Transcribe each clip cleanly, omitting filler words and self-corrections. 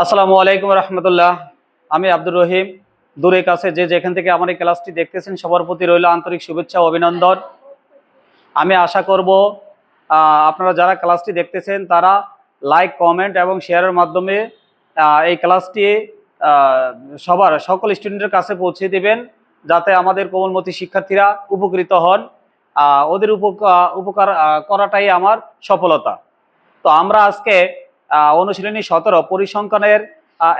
আসসালামু আলাইকুম রহমতুল্লাহ। আমি আব্দুর রহিম। দূরে কাছে যে যেখান থেকে আমার এই ক্লাসটি দেখতেছেন সবার প্রতি রইল আন্তরিক শুভেচ্ছা ও অভিনন্দন। আমি আশা করব আপনারা যারা ক্লাসটি দেখতেছেন তারা লাইক, কমেন্ট এবং শেয়ারের মাধ্যমে এই ক্লাসটি সকল স্টুডেন্টের কাছে পৌঁছে দিবেন, যাতে আমাদের কোমলমতি শিক্ষার্থীরা উপকৃত হন। ওদের উপকার করাটাই আমার সফলতা। তো আমরা আজকে অনুশীলনী 17 পরিসংখ্যানের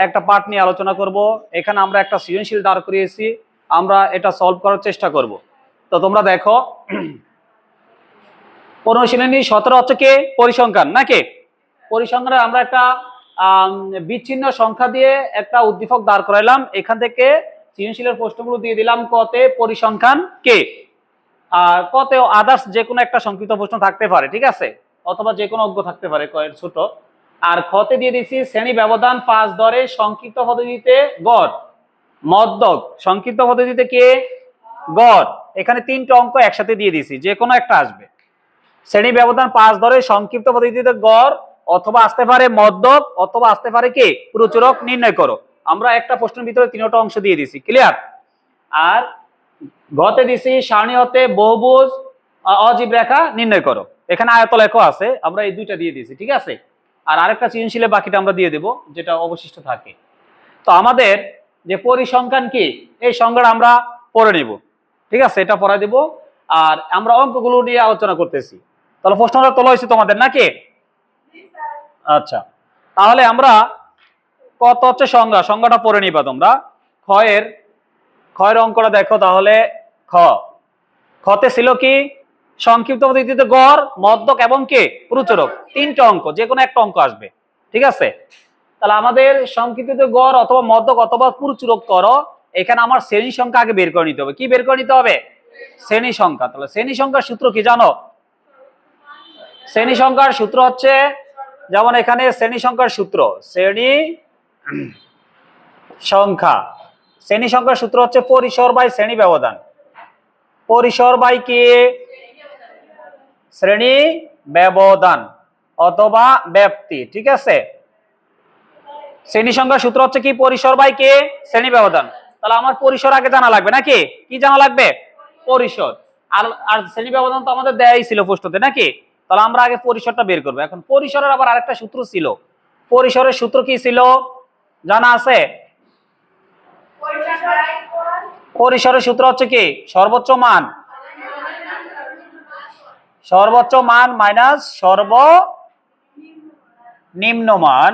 একটা পার্ট নিয়ে আলোচনা করব। এখানে আমরা একটা সৃজনশীল দাঁড় করিয়েছি, আমরা এটা সলভ করার চেষ্টা করব। তো তোমরা দেখো, অনুশীলনী 17 হচ্ছে কি পরিসংখ্যান নাকি? পরিসংখ্যানে আমরা একটা বিচ্ছিন্ন সংখ্যা দিয়ে একটা উদ্দীপক দাঁড় করাইলাম, এখান থেকে সৃজনশীলের প্রশ্নগুলো দিয়ে দিলাম। কতে পরিসংখ্যান কে, আর কতে আদার্স যে কোনো একটা সংক্ষিপ্ত প্রশ্ন থাকতে পারে, ঠিক আছে, অথবা যে কোনো অজ্ঞ থাকতে পারে কয়ের ছোট। আর খতে দিয়ে দিচ্ছি শ্রেণী ব্যবধান 5 ধরে সংক্ষিপ্ত পদ্ধতিতে গড়, মধ্যক সংক্ষিপ্ত পদ্ধতিতে কে গড়। এখানে 3টা অঙ্ক একসাথে দিয়ে দিছি, যে কোনো একটা আসবে। শ্রেণী ব্যবধান 5 ধরে সংক্ষিপ্ত পদ্ধতিতে গড়, অথবা আসতে পারে মধ্যক, অথবা আসতে পারে কি প্রচুরক নির্ণয় করো। আমরা একটা প্রশ্নের ভিতরে 3টা অংশ দিয়ে দিছি, ক্লিয়ার। আর গতে দিছি সারণী হতে বহুভুজ অজীব রেখা নির্ণয় করো। এখানে আয়তলেখও আছে, আমরা এই 2টা দিয়ে দিছি, ঠিক আছে। আর আরেকটা সৃজনশীলের বাকিটা আমরা দিয়ে দেব, যেটা অবশিষ্ট থাকে। তো আমাদের যে পরিসংখ্যান কি, এই সংজ্ঞাটা আমরা পড়ে নিব, ঠিক আছে, এটা পড়াই দেব। আর আমরা অঙ্কগুলো নিয়ে আলোচনা করতেছি। তাহলে প্রশ্নটা তোলা হয়েছে তোমাদের নাকি? আচ্ছা, তাহলে আমরা কত হচ্ছে সংজ্ঞাটা পড়ে নিবা তোমরা। ক্ষয়ের অঙ্কটা দেখো তাহলে। খতে ছিল কি সংক্ষিপ্ত পদ্ধতিতে গড়, মধ্যক এবং কে প্রচুরক। 3টা অঙ্ক, যে কোনো একটা অঙ্ক আসবে, ঠিক আছে। তাহলে আমাদের সংক্ষিপ্ত গড় অথবা মধ্যক অথবা প্রচুরক করো। এখানে আমার শ্রেণী সংখ্যা আগে বের করে নিতে হবে। কি বের করে নিতে হবে? শ্রেণী সংখ্যা। তাহলে শ্রেণী সংখ্যার সূত্র কি জানো? শ্রেণী সংখ্যার সূত্র হচ্ছে, যেমন এখানে শ্রেণী সংখ্যার সূত্র, শ্রেণী সংখ্যার সূত্র হচ্ছে পরিসর বাই শ্রেণী ব্যবধান। পরিসর বাই কি শ্রেণী ব্যবধান অথবা ব্যাপ্তি, ঠিক আছে। শ্রেণী সংখ্যার সূত্র হচ্ছে কি পরিসর বাই কে শ্রেণী ব্যবধান। তাহলে আমার পরিসর আগে জানা লাগবে নাকি? কি জানা লাগবে? পরিসর। আর শ্রেণী ব্যবধান তো আমাদের দেয়াই ছিল প্রশ্নতে নাকি? তাহলে আমরা আগে পরিসরটা বের করবো। এখন পরিসরের আবার আরেকটা সূত্র ছিল। পরিসরের সূত্র কি ছিল জানা আছে? পরিসরের সূত্র হচ্ছে কি সর্বোচ্চ মান মাইনাস সর্বনিম্ন মান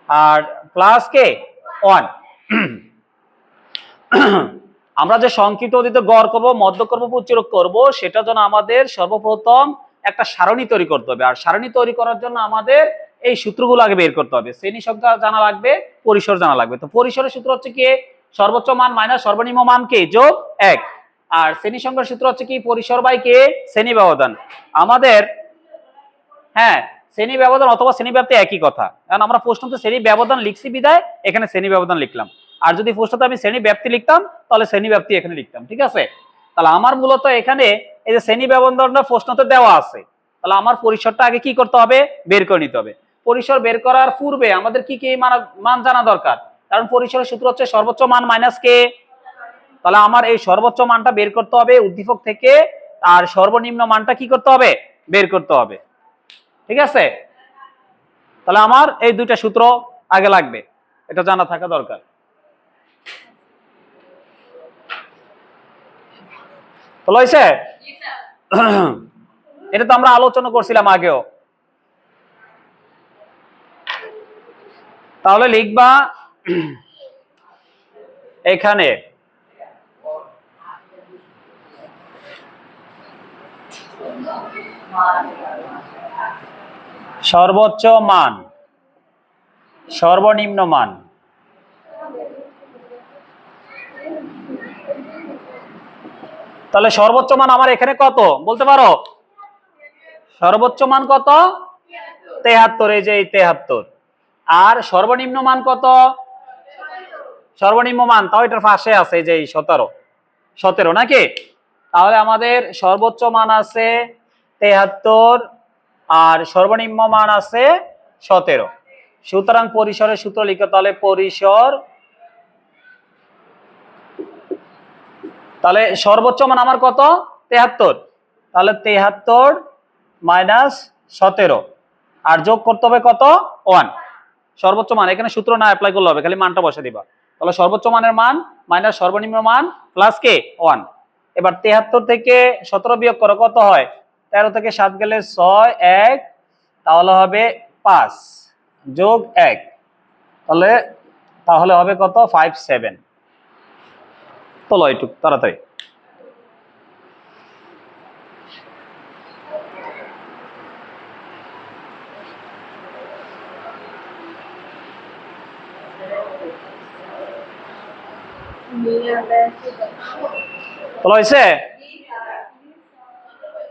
আর প্লাস কে 1। আমরা যে সংক্ষিপ্ত পদ্ধতিতে গড় করব, মধ্যক করব, প্রচুরক করব, সেটার জন্য আমাদের সর্বপ্রথম একটা সারণী তৈরি করতে হবে। আর সারণী তৈরি করার জন্য আমাদের এই সূত্রগুলো আগে বের করতে হবে। শ্রেণী সংখ্যা জানা লাগবে, পরিসর জানা লাগবে। তো পরিসরের সূত্র হচ্ছে কি সর্বোচ্চ মান মাইনাস সর্বনিম্ন মান কে যোগ 1। আর শ্রেণী সংখ্যার সূত্র হচ্ছে কি পরিসর বাই কে শ্রেণী ব্যবধান। আমাদের শ্রেণী ব্যবধান অথবা শ্রেণী ব্যাপ্তি একই কথা, কারণ আমরা প্রশ্নতে শ্রেণী ব্যবধান লিখছি বিদায় এখানে শ্রেণী ব্যবধান লিখলাম। আর যদি প্রশ্নতে আমি শ্রেণী ব্যাপ্তি লিখতাম তাহলে শ্রেণী ব্যাপ্তি এখানে লিখতাম, ঠিক আছে। তাহলে আমার মূলত এখানে এই যে শ্রেণী ব্যবধানটা প্রশ্নতে দেওয়া আছে, তাহলে আমার পরিসরটা আগে কি করতে হবে? বের করে নিতে হবে। পরিসর বের করার পূর্বে আমাদের কি কি মান জানা দরকার, কারণ পরিসরের সূত্র হচ্ছে সর্বোচ্চ মান মাইনাস কে। তাহলে আমার এই সর্বোচ্চ মানটা বের করতে হবে উদ্দীপক থেকে, আর সর্বনিম্ন মানটা কি করতে হবে? বের করতে হবে, ঠিক আছে। তাহলে আমার এই 2টা সূত্র আগে লাগবে, এটা জানা থাকা দরকার। ভালো হয়েছে? এটা তো আমরা আলোচনা করছিলাম আগেও। তাহলে লিখবা এখানে সর্বোচ্চ মান, সর্বনিম্ন মান। তাহলে সর্বোচ্চ মান আমার এখানে কত বলতে পারো? সর্বোচ্চ মান কত? 73, এই যে 73। আর সর্বনিম্ন মান কত? সর্বনিম্ন মান তাও এটার পাশে আছে, এই যে 17 নাকি? তাহলে আমাদের সর্বোচ্চ মান আছে 73 আর সর্বনিম্ন মান আছে 17। সুতরাং পরিসরের সূত্র লিখো, তাহলে পরিসর, তাহলে সর্বোচ্চ মান আমার কত 73, তাহলে 73 মাইনাস 17 আর যোগ করতে হবে কত 1, সর্বোচ্চ মান। এখানে সূত্র না অ্যাপ্লাই করলে হবে, খালি মানটা বসে দিবা। তাহলে সর্বোচ্চ মানের মান মাইনাস সর্বনিম্ন মান প্লাস কে 1। এবার 73 থেকে 17 বিয়োগ করো, কত হয় 13 থেকে 7 গেলে 6, 1, তাহলে হবে 5 যোগ 1, তাহলে হবে কত 57। চলো একটু তাড়াতাড়ি। হয়েছে?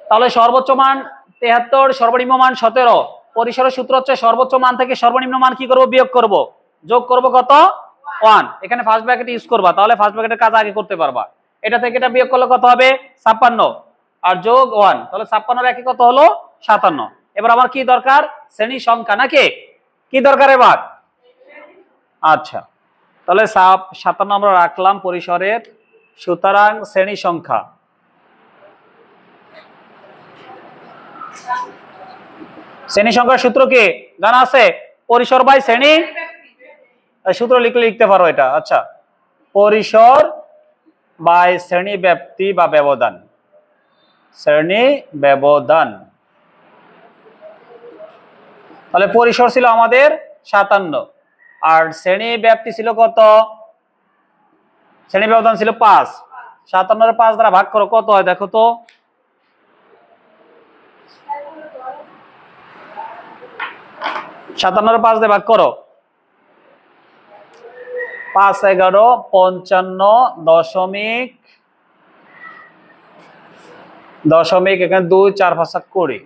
তাহলে সর্বোচ্চ মান 73, সর্বনিম্ন মান 17, পরিসরের সূত্র হচ্ছে সর্বোচ্চ মান থেকে সর্বনিম্ন মান কি করব বিয়োগ করব, যোগ করব কত 1। এখানে ফার্স্ট ব্র্যাকেট ইউজ করবা, তাহলে ফার্স্ট ব্র্যাকেটের কাজ আগে করতে পারবা। এটা থেকে এটা বিয়োগ করলে কত হবে 56 আর যোগ 1, তাহলে 56 এর কত হলো 57। এবার আমার কি দরকার শ্রেণী সংখ্যা, নাকি কি দরকার এবার? আচ্ছা, তাহলে 57 আমরা রাখলাম পরিসরের, সুতরাং শ্রেণী সংখ্যা, শ্রেণী সংখ্যার সূত্র কি জানা আছে? পরিসর বাই শ্রেণী, সূত্র লিখতে পারো এটা। আচ্ছা, পরিসর বাই শ্রেণী ব্যাপ্তি বা ব্যবধান, শ্রেণী ব্যবধান। তাহলে পরিসর ছিল আমাদের 57 আর শ্রেণী ব্যাপ্তি ছিল কত, শ্রেণী ব্যবধান ছিল 5। 57 এর 5 দ্বারা ভাগ করো, কত হয় দেখো তো, 57 এর 5 দিয়ে ভাগ করো, 5, 11, 55 এখানে 2, 4, 5, 20।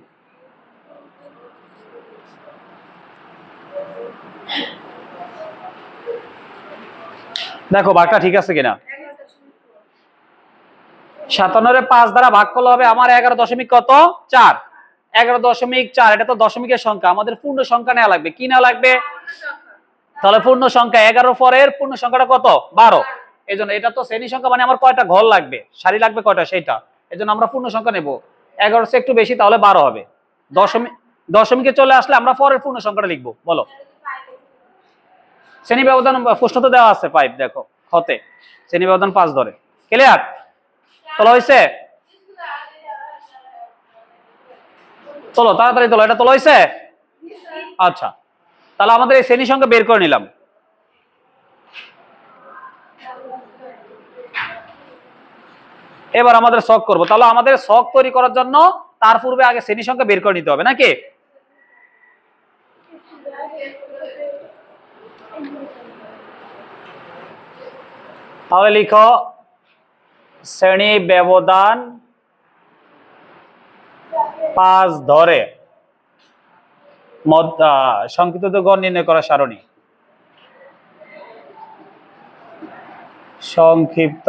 দেখো ভাগটা ঠিক আছে কিনা। 57 এর 5 দ্বারা ভাগ করলে হবে আমার 11.4, 11.4। এটা তো দশমিকের সংখ্যা, আমাদের পূর্ণ সংখ্যা নেওয়া লাগবে। কি নেওয়া লাগবে? তাহলে পূর্ণ সংখ্যা 11 পরের পূর্ণ সংখ্যাটা কত 12। এই জন্য এটা তো শ্রেণী সংখ্যা, মানে আমার কয়টা ঘর লাগবে, সারি লাগবে কয়টা সেটা, এই জন্য আমরা পূর্ণ সংখ্যা নেব। 11 সে একটু বেশি, তাহলে 12 হবে। দশমিকে চলে আসলে আমরা পরের পূর্ণ সংখ্যাটা লিখবো। বলো, শ্রেণী ব্যবধান প্রশ্নতে দেওয়া আছে 5, দেখো হতে শ্রেণী ব্যবধান 5 ধরে। ক্লিয়ার? তোলা হয়েছে? চলো তাড়াতাড়ি তোলো, এটা তোলা হয়েছে? আচ্ছা, তাহলে আমাদের এই শ্রেণী সংখ্যা বের করে নিলাম। এবার আমাদের ছক করব। তাহলে আমাদের ছক তৈরি করার জন্য তার পূর্বে আগে শ্রেণী সংখ্যা বের করে নিতে হবে, নাকি? তাহলে লিখো শ্রেণী ব্যবধান 5 ধরে সংক্ষিপ্ত গড় নির্ণয় করা সারণী। সংক্ষিপ্ত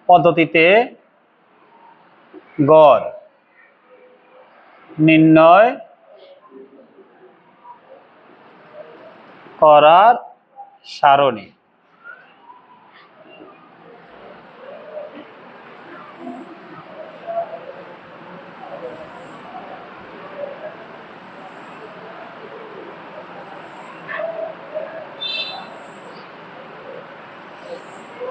পদ্ধতিতে গড় নির্ণয় করার সারণী।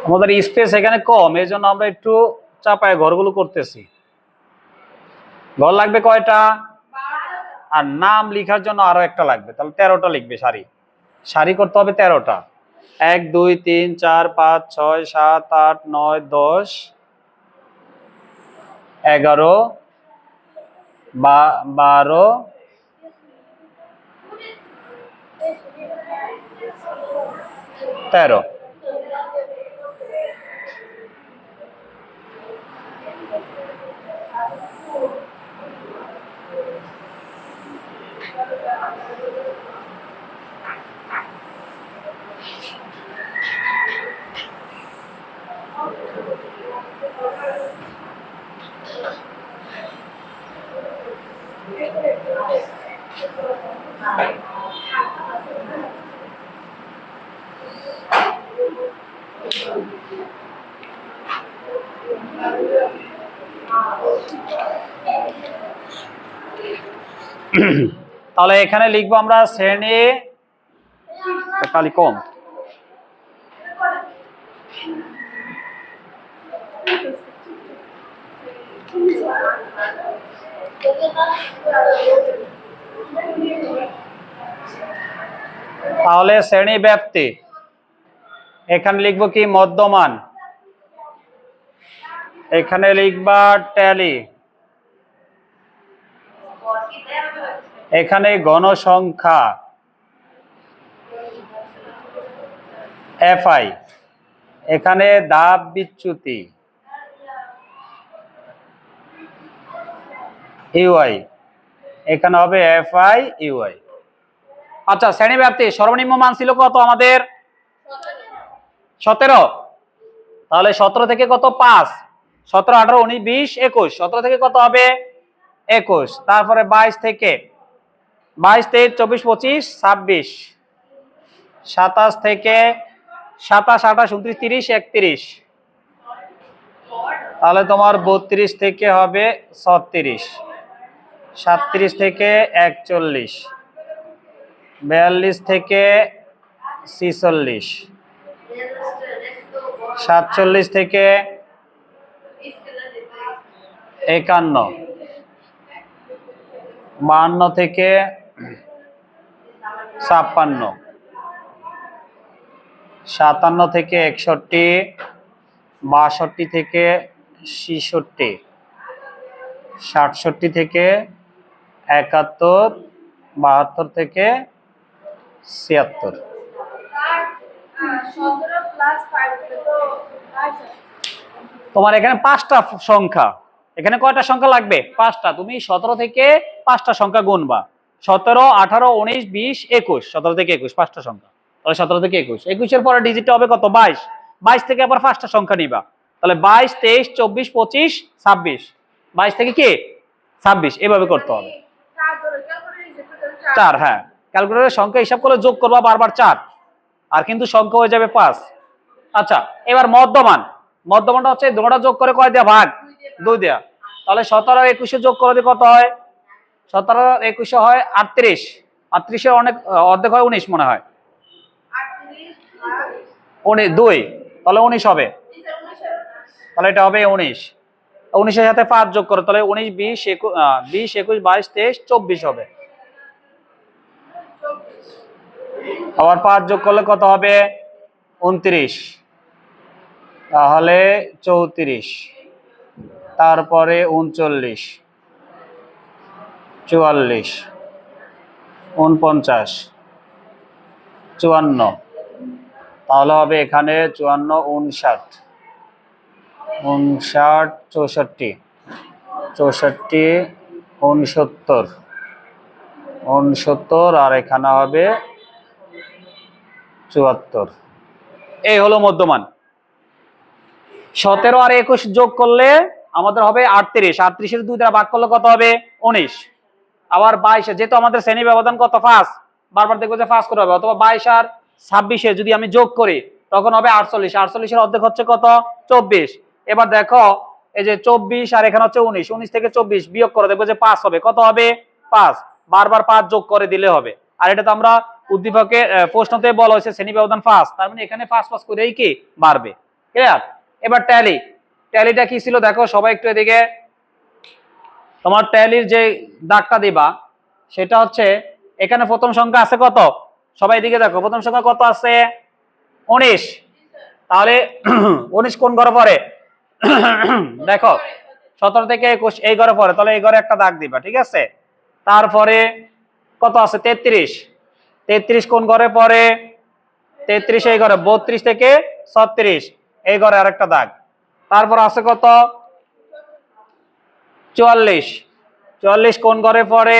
আমাদের স্পেস এখানে কম, এই জন্য আমরা একটু চাপায় ঘরগুলো করতেছি। ঘর লাগবে কয়টা? আর নাম লিখার জন্য আরো একটা লাগবে, তাহলে 13টা লিখবে। সারি করতে হবে 13টা। 1, 2, 3, 4, 5, 6, 7, 8, 9, 10, 11, 12, 13। তাহলে এখানে লিখবো আমরা শ্রেণী কালি কম তাহলে শ্রেণী ব্যাপ্তি এখানে লিখবো কি মধ্যমান, এখানে লিখবা ট্যালি, এখানে গণসংখ্যা এফআই, এখানে ধাপ বিচ্যুতি ইউআই, এখানে হবে এফআই ইউআই। আচ্ছা শ্রেণী ব্যাপ্তি সর্বনিম্ন মান ছিল কত আমাদের 17, তাহলে 17 থেকে কত 5, 17 18 19 20 21, 17 থেকে কত হবে 21, তারপরে 22 থেকে 22 23 24 25 26, 27 থেকে 27 28 29 30 31, তাহলে তোমার 32 থেকে হবে 36, 37 থেকে 41, 42 থেকে 46, 47 থেকে 51, 52 থেকে 56, 57 থেকে 61, 62 থেকে 66, 67 থেকে 71, 72 থেকে 76। তোমার এখানে 5টা সংখ্যা, এখানে কয়টা সংখ্যা লাগবে 5টা, তুমি 17 থেকে 5টা সংখ্যা গুনবা, 17 18 19 20 21, 17 থেকে 21 5টা সংখ্যা, তাহলে 17 থেকে 21, 21 এর পরে ডিজিটটা হবে কত 22, 22 থেকে আবার 5টা সংখ্যা নিবা, তাহলে 22 23 24 25 26, 22 থেকে কি 26, এভাবে করতে হবে 4, হ্যাঁ ক্যালকুলেটরের সংখ্যা হিসাব করে যোগ করবা বারবার 4, আর কিন্তু সংখ্যা হয়ে যাবে 5। আচ্ছা এবার মধ্যমান, মধ্যমানটা হচ্ছে দুটোটা যোগ করে কয় দেয়া ভাগ 2 দেয়া, তাহলে 17 আর 21 যোগ করে কত হয় 17 আর 21 হয় 38, 38 এর অনেক অর্ধেক হয় 19 মনে হয় 2, তাহলে 19 হবে, তাহলে এটা হবে 19, 19 এর সাথে 5 যোগ করো তাহলে 19 20 21 22 23 24 হবে, আবার 5 যোগ করলে কত হবে 29, তাহলে 34, তারপরে 39 44 49 54, তাহলে হবে এখানে 54 59 59 64 64 69 69, আর এখানে হবে 74। এই হলো মধ্যমান। 17 আর 21 যোগ করলে আমাদের হবে 38, 38 এর 2 দ্বারা ভাগ করলে কত হবে 19, আবার 22, যেহেতু আমাদের শ্রেণী ব্যবধান কত 5, বারবার দেখবো যে 5 করে হবে, অথবা 22 আর 26 যদি আমি যোগ করি তখন হবে 48, 48 এর অর্ধেক হচ্ছে কত 24, এবার দেখো এই যে 24 আর এখানে হচ্ছে 19, 19 থেকে 24 বিয়োগ করে দেখবো যে 5 হবে, কত হবে 5, বারবার 5 যোগ করে দিলে হবে, আর এটা তো আমরা উদ্দীপকে প্রশ্নতে বলা হয়েছে শ্রেণী ব্যবধান 5, তার মানে এখানে 5 5 করেই কি বাড়বে, ক্লিয়ার। এবার ট্যালি, ট্যালিটা কি ছিল দেখো সবাই একটু এদিকে, তোমার ট্যালির যে দাগটা দিবা সেটা হচ্ছে এখানে প্রথম সংখ্যা আছে কত, সবাই এদিকে দেখো প্রথম সংখ্যা কত আছে 19, তাহলে 19 কোন ঘরে পড়ে দেখো 17 থেকে 21 এই ঘরে পড়ে, তাহলে এই ঘরে একটা দাগ দিবা, ঠিক আছে। তারপরে কত আছে 33, 33 কোন ঘরে পড়ে 33 এই ঘরে, 32 থেকে 36 এই ঘরে আরেকটা দাগ, তারপর আছে কত 44, 44 কোন ঘরে পড়ে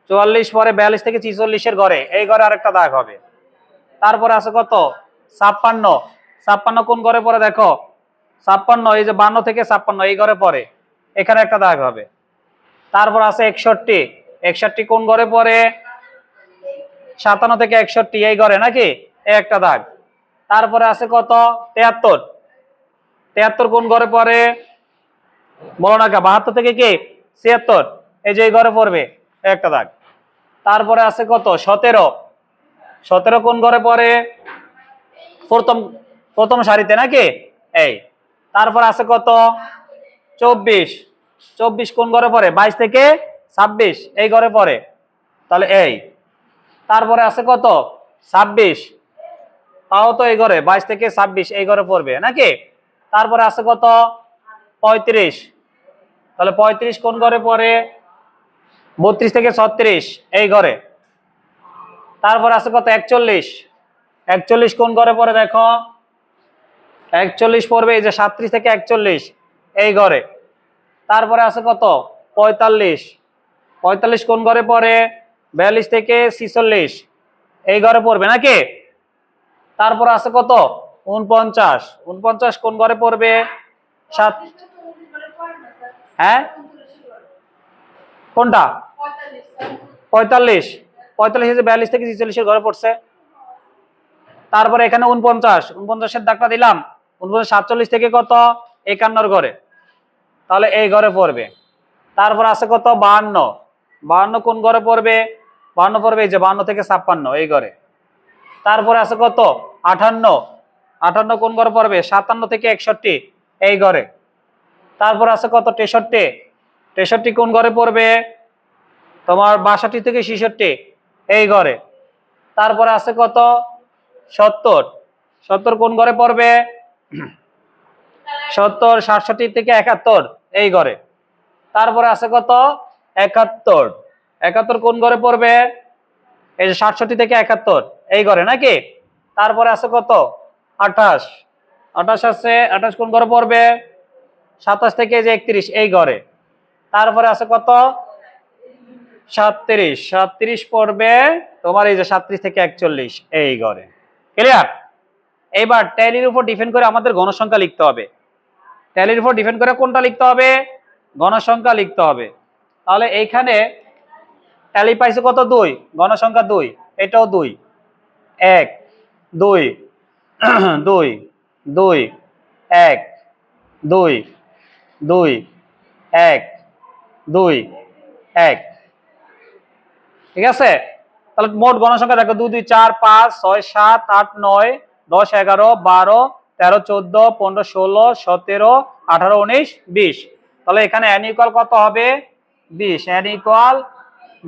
44 পরে 42 থেকে 46 এর ঘরে, এই ঘরে আরেকটা দাগ হবে, তারপরে আছে কত 56, 56 কোন ঘরে পড়ে দেখো 56 এই যে 52 থেকে 56 এই ঘরে পড়ে, এখানে একটা দাগ হবে, তারপর আছে 61, 61 কোন ঘরে পড়ে 57 থেকে 61 এই ঘরে নাকি, এই একটা দাগ, তারপরে আছে কত 73, 73 কোন ঘরে পড়ে বলো না কে? 72 থেকে কি 76, এই যে এই ঘরে পড়বে একটা দাগ। তারপরে আছে কত 17, 17 কোন ঘরে পড়ে? প্রথম প্রথম সারিতে নাকি এই। তারপর আছে কত 24, 24 কোন ঘরে পড়ে? 22 থেকে 26 এই ঘরে পড়ে, তাহলে এই। তারপরে আছে কত 26, তাও তো এই ঘরে 22 থেকে 26 এই ঘরে পড়বে নাকি। তারপরে আছে কত 35, তাহলে 35 কোন ঘরে পড়ে? 32 থেকে 36 এই ঘরে। তারপর আছে কত 41, 41 কোন ঘরে পড়ে দেখো? 41 পড়বে এই যে 37 থেকে 41 এই ঘরে। তারপরে আছে কত 45, 45 কোন ঘরে পড়ে? 42 থেকে 46 এই ঘরে পড়বে নাকি। তারপর আছে কত 49, 49 কোন ঘরে পড়বে? 7, হ্যাঁ কোনটা 45, 45 42 থেকে 46 ঘরে পড়ছে। তারপরে এখানে 49, 49 দাগটা দিলাম। 49 47 থেকে কত 51 ঘরে, তাহলে এই ঘরে পড়বে। তারপর আছে কত 52, 52 কোন ঘরে পড়বে? 52 পড়বে এই যে 52 থেকে 56 এই ঘরে। তারপরে আছে কত 58, 58 কোন ঘরে পড়বে? 57 থেকে 61 এই ঘরে। তারপর আছে কত 63, 63 কোন ঘরে পড়বে? তোমার 62 থেকে 66 এই ঘরে। তারপরে আছে কত 70, 70 কোন ঘরে পড়বে? 70 67 থেকে 71 এই ঘরে। তারপরে আছে কত 71, 71 কোন ঘরে পড়বে? এই যে 67 থেকে 71 এই ঘরে নাকি। তারপরে আছে কত 28, 28 আছে, 28 কোন ঘরে পড়বে? 27 থেকে যে 31 এই ঘরে। তারপরে আছে কত 37, 37 পড়বে তোমার এই যে 37 থেকে 41 এই ঘরে। ক্লিয়ার? এইবার ট্যালির উপর ডিপেন্ড করে আমাদের গণসংখ্যা লিখতে হবে। ট্যালির উপর ডিপেন্ড করে কোনটা লিখতে হবে? গণসংখ্যা লিখতে হবে। তাহলে এইখানে ট্যালি পাইছে কত 2, গণসংখ্যা 2, এটাও 2, 1 2 2 2 1 2 2 1 2 1, ঠিক আছে। তাহলে মোট গণসংখ্যা দেখো 2 2 4 5 6 7 8 9 10 11 12 13 14 15 16 17 18 19 20। তাহলে এখানে n ইকুয়াল কত হবে? 20, n ইকুয়াল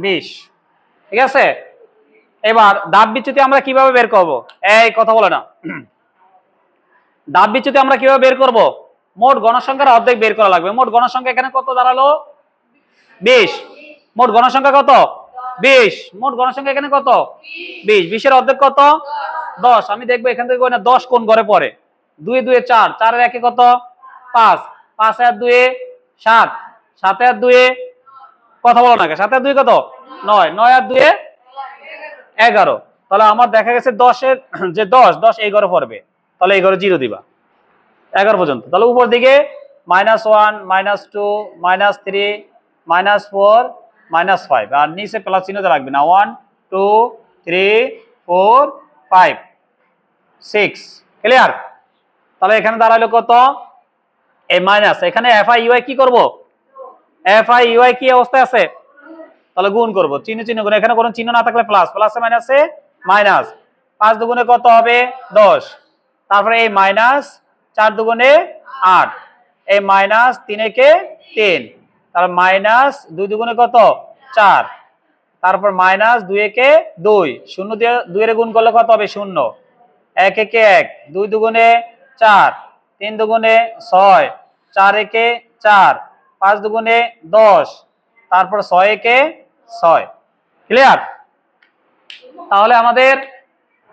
20, ঠিক আছে। এবার ধাপ বিচ্যুতি আমরা কিভাবে বের করব? এই কথা বলে না। ধাপ বিচ্যুতি আমরা কিভাবে বের করব? মোট গণসংখ্যার অর্ধেক বের করা লাগবে। মোট গণসংখ্যা এখানে কত দাঁড়ালো? 20। মোট গণসংখ্যা কত? 20। মোট গণসংখ্যা এখানে কত? 20। 20 এর অর্ধেক কত? 10। আমি দেখবো এখান থেকে না 10 কোন ঘরে পড়ে? 2 2 4, 4 এর একে কত? 5, 5 আর 2 7, 7 আর 2 কথা বলো না, 7 আর 2 কত? 9, 9 আর 2 11। তাহলে আমার দেখা গেছে 10 এর যে 10 10 এই ঘরে পড়বে, তাহলে এই ঘরে 0 দিবা 11 পর্যন্ত। তাহলে উপর দিকে -1 -2 -3 -4 -5, আর নিচে প্লাস চিহ্ন রাখবে না। 1 2 3 4 5 6। ক্লিয়ার? তাহলে এখানে দাঁড়ালো কত? এই মাইনাস, এখানে FI UI কি করব? FI UI কি অবস্থায় আছে? তাহলে গুণ করব, চিহ্ন চিহ্ন গুণ। এখানে কোনো চিহ্ন না থাকলে প্লাস, প্লাসে মাইনাসে মাইনাস। 5 দুগুণে কত হবে? 10। তারপরে এই মাইনাস 4 দুগুণে 8, এই মাইনাস 3 একে 3, তার মাইনাস 2 দুগুণে কত? 4, তারপর মাইনাস 2 একে 2, 0 দিয়ে 2 এর গুণ করলে কত হবে? 0। 1 একে 1, 2 দুগুণে 4, 3 দুগুণে 6, 4 একে 4, 5 দুগুণে 10, তারপর 6 একে 6। ক্লিয়ার? তাহলে আমাদের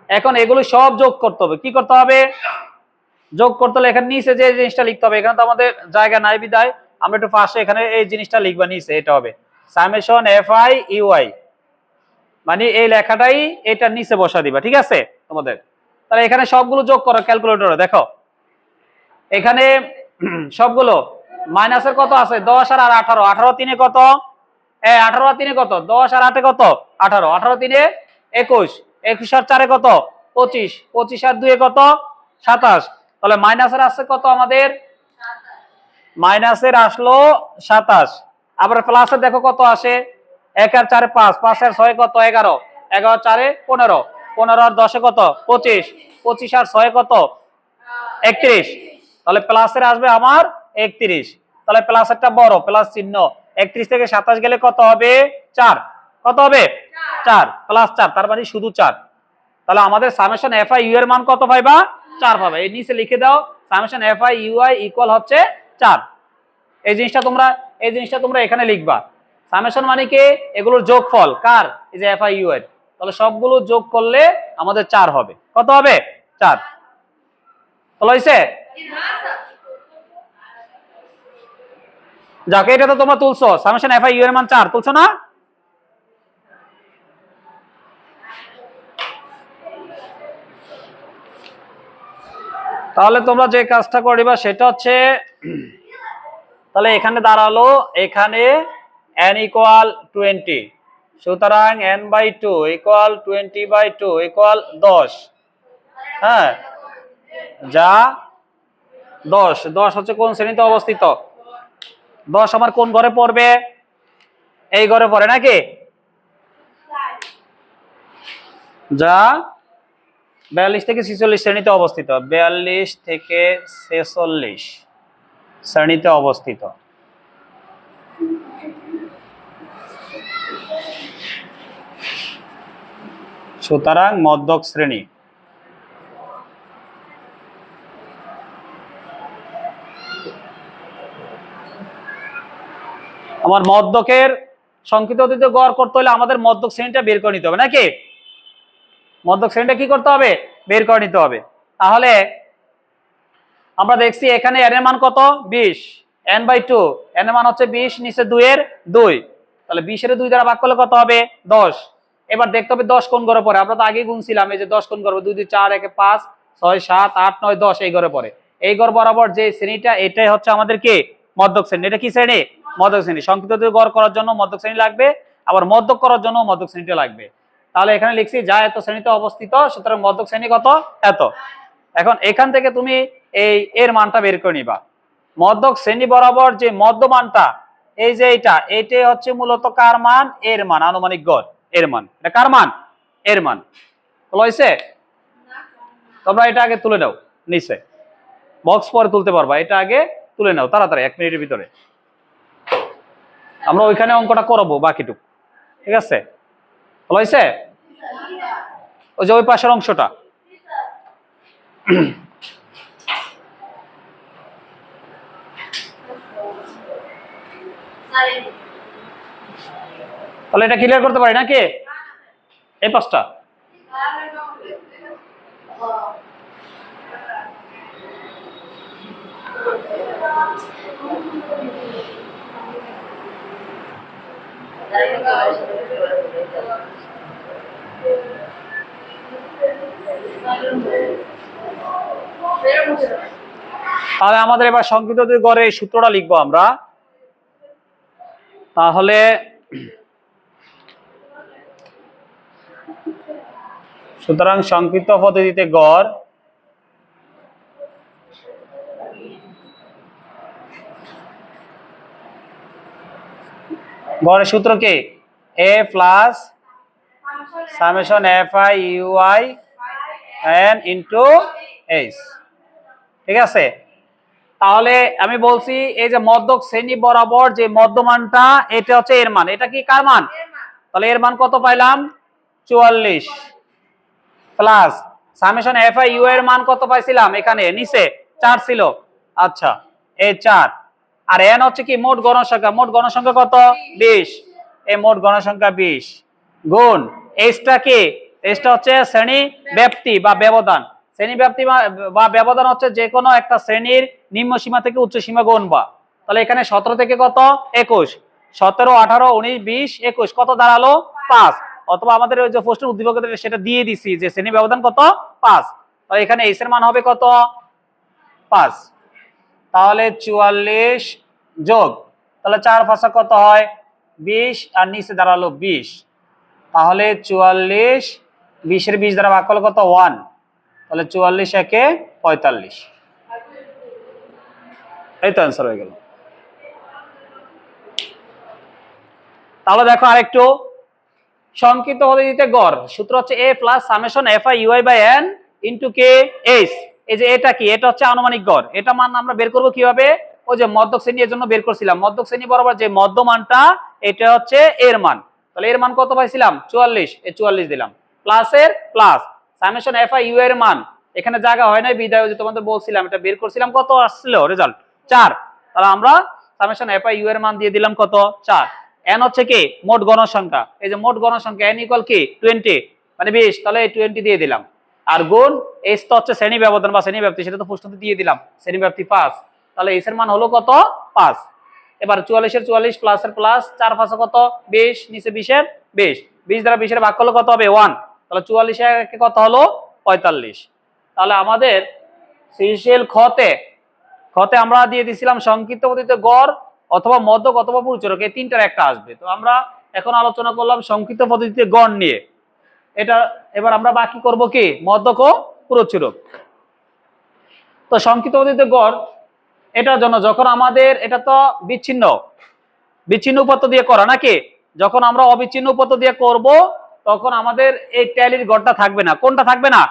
এখন এগুলো সব যোগ করতে হবে। কি করতে হবে? যোগ করতে হলে এখানে নিচে যে জিনিসটা লিখতে হবে, এখানে তো আমাদের জায়গা নাই বিদায় আমরা একটু পাশে এখানে এই জিনিসটা লিখবা নিচে, এটা হবে সামেশন FI UI, মানে এই লেখাটাই এটা নিচে বসা দিবা, ঠিক আছে তোমাদের। তাহলে এখানে সবগুলো যোগ করো ক্যালকুলেটরে, দেখো এখানে সবগুলো মাইনাসের কত আছে? 10 আর 18, 18 3 কত? 18 আর 3 কত? 10 আর 8 কত? 18, 18 3 21, 21 আর 4 কত? 25, 25 আর 2 কত 27, তাহলে মাইনাসের আসছে কত আমাদের, মাইনাসের আসলো 27, আবার প্লাসের দেখো কত আসে, 1 আর 4 5, 5 আর 6 কত 11, 11 4 15, 15 আর 10 কত 25, 25 আর 6 কত 31, তাহলে প্লাসের আসবে আমার 31, তাহলে প্লাসেরটা বড় প্লাস চিহ্ন, 31 থেকে 27 গেলে কত হবে 4, কত হবে 4 প্লাস 4, তার মানে শুধু 4, তাহলে আমাদের সামেশন এফ আই ইউ এর মান কত পাইবা 4 পাবে। এই নিচে লিখে দাও summation F I U I equal হচ্ছে 4। এই জিনিসটা তোমরা এখানে লিখবা। সামেশন মানে কি, এগুলোর যোগফল কার, এই যে এফ আই ইউ এর, তাহলে সবগুলো যোগ করলে আমাদের 4 হবে, কত হবে 4, তাহলে হইছে। যাকে এটা তো তোমরা তুলছো সামেশন এফ আই ইউ এর মান 4 তুলছো না, তাহলে তোমরা যে কাজটা করিবা সেটা হচ্ছে, তাহলে এখানে দাঁড়ালো, এখানে n ইকুয়াল 20, সুতরাং n by 2 equal 20 by 2 equal 10, হ্যাঁ যা 10 হচ্ছে কোন শ্রেণীতে অবস্থিত, 10 আমার কোন ঘরে পড়বে, এই ঘরে পড়ে নাকি, যা 42 থেকে 46 শ্রেণীতে অবস্থিত, 42 থেকে 46 শ্রেণীতে অবস্থিত। সুতরাং মধ্যক শ্রেণী। আমার মধ্যকের সংক্ষিপ্ত অতীতে গড় করতে হলে আমাদের মধ্যক শ্রেণীটা বের করে নিতে হবে নাকি, মধ্যক শ্রেণীটা কি করতে হবে, বের করে নিতে হবে। তাহলে আমরা দেখছি এখানে n এর মান কত 20, n বাই 2, n এর মান হচ্ছে 20, নিচে 2 এর 2, তাহলে 20 এর 2 দ্বারা ভাগ করলে কত হবে 10। এবার দেখতে হবে 10 কোন ঘরে পড়ে, আমরা তো আগেই গুনছিলাম, এই যে 10 কোন ঘরে, 2 2 4 1 5 6 7 8 9 10 এই ঘরে পড়ে। এই ঘর বরাবর যে শ্রেণীটা, এটাই হচ্ছে আমাদের কি মধ্যক শ্রেণী। এটা কি শ্রেণী, মধ্যক শ্রেণী। সংক্ষিপ্ত অতীতে গড় করার জন্য মধ্যক শ্রেণী লাগবে, আবার মধ্যক করার জন্য মধ্যক শ্রেণীটা লাগবে। তাহলে এখানে লিখছি যা এত শ্রেণীতে অবস্থিত, সুতরাং মধ্যক শ্রেণী কত এত। এখন এখান থেকে তুমি এই এর মানটা বের করে নিবা, মধ্যক শ্রেণী বরাবর যে মধ্যমানটা, এই যে এইটাই হচ্ছে মূলত কার মান, এর মান, আনুমানিক গড় এর মান, এটা কার মান, এর মান। হইছে, তোমরা এটা আগে তুলে নাও নিচে, বক্স পরে তুলতে পারবা, এটা আগে তুলে নাও তাড়াতাড়ি 1 মিনিটের ভিতরে, আমরা ওইখানে অঙ্কটা করবো বাকিটুকু, ঠিক আছে। হইছে, ওই যে ওই পাশের অংশটা, তাহলে এটা ক্লিয়ার করতে পারি নাকি, এই পাঁচটা। তাহলে আমাদের এবার সংক্ষিপ্ত অতীত গড়ের এই সূত্রটা লিখবো আমরা। তাহলে সুতরাং সংক্ষিপ্ত পদ্ধতিতে গড় গড়ের সূত্র কি, a plus summation F I U I N into H, ঠিক আছে। তাহলে আমি বলছি এই যে মধ্যক শ্রেণী বরাবর যে মধ্যমানটা, এটা হচ্ছে এর মান, এটা কি কার মান, তাহলে এর মান কত পাইলাম 44, plus summation F I U এর মান কত পাইছিলাম, এখানে নিচে 4 ছিল, আচ্ছা এই 4, আর এন হচ্ছে কি মোট গণসংখ্যা, মোট গণসংখ্যা কত 20, এই মোট গণসংখ্যা 20 গুণ এইচটা কি, এইচটা হচ্ছে শ্রেণী ব্যাপ্তি বা ব্যবধান, শ্রেণী ব্যাপ্তি বা ব্যবধান হচ্ছে যে কোনো একটা শ্রেণীর নিম্ন সীমা থেকে উচ্চ সীমা গুণবা। তাহলে এখানে 17 থেকে কত 21, 17 18 19 20 21 কত দাঁড়ালো 5, অথবা আমাদের ওই যে প্রশ্নের উদ্দীপক সেটা দিয়ে দিছি যে শ্রেণী ব্যবধান কত 5, তাহলে এখানে এইচ এর মান হবে কত 5, তাহলে 44 যোগ, তাহলে 4 5 কত হয় 20, আর নিচে দাঁড়ালো 20, তাহলে 44 20 এর 20 দ্বারা ভাগ করলে কত 1, তাহলে 44 একে 45, এই তো অ্যান্সার হয়ে গেল। তাহলে দেখো আরেকটু, সংক্ষিপ্ত পদ্ধতিতে গড় সূত্র হচ্ছে a plus summation fi ui by n into কে এইচ। এই যে এটা কি, এটা হচ্ছে আনুমানিক গড়। এটা মান আমরা বের করব কিভাবে? ওই যে মধ্যক শ্রেণী এর জন্য বের করছিলাম, মধ্যক শ্রেণী বরাবর যে মধ্যমানটা এটা হচ্ছে এর মান। তাহলে এর মান কত পাইছিলাম? 44, এই 44 দিলাম, প্লাস এর প্লাস সামেশন fi ui এর মান এখানে জায়গা হয় নাই বিদায়, যে তোমাদের বলছিলাম এটা বের করছিলাম, কত আসছিল রেজাল্ট 4। তাহলে আমরা সামেশন fi ui এর মান দিয়ে দিলাম কত? 4। n হচ্ছে কি মোট গণসংখ্যা, এই যে মোট গণসংখ্যা n ইকুয়াল কি 20 মানে 20, তাহলে 20 দিয়ে দিলাম। আর গুণ h তো হচ্ছে শ্রেণী ব্যবধান বা শ্রেণী ব্যাপ্তি, সেটা তো প্রশ্নতে দিয়ে দিলাম, শ্রেণী ব্যাপ্তি 5, তাহলে h এর মান হলো কত? 5। এবার 44 এর 44 প্লাস এর প্লাস 4 5 কত? 20, নিচে 20 এর 20, 20 দ্বারা 20 এর ভাগ করলে কত হবে? 1, তাহলে 44 এর কত হলো? 45। তাহলে আমাদের সৃজনশীল খতে আমরা দিয়ে দিছিলাম সংক্ষিপ্ত পদ্ধতিতে গড় অথবা মধ্যক অথবা পরিচরক, এই তিনটার একটা আসবে। তো আমরা এখন আলোচনা করলাম সংক্ষিপ্ত পদ্ধতিতে গড় নিয়ে। এটা এবার আমরা বাকি করব কি মধ্যক ও পরিচরক। তো সংক্ষিপ্ত পদ্ধতিতে গড় এটার জন্য যখন আমাদের এটা তো বিচ্ছিন্ন বিচ্ছিন্ন উপাত্ত দিয়ে করা নাকি, যখন আমরা অবিচ্ছিন্ন উপাত্ত দিয়ে করব তখন আমাদের এই ট্যালির গড়টা থাকবে না। কোনটা থাকবে না?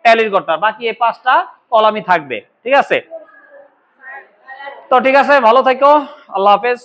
ট্যালির গড়টা, বাকি এই 5টা কলামই থাকবে। ঠিক আছে, তো ঠিক আছে, ভালো থেকো, আল্লাহ হাফেজ।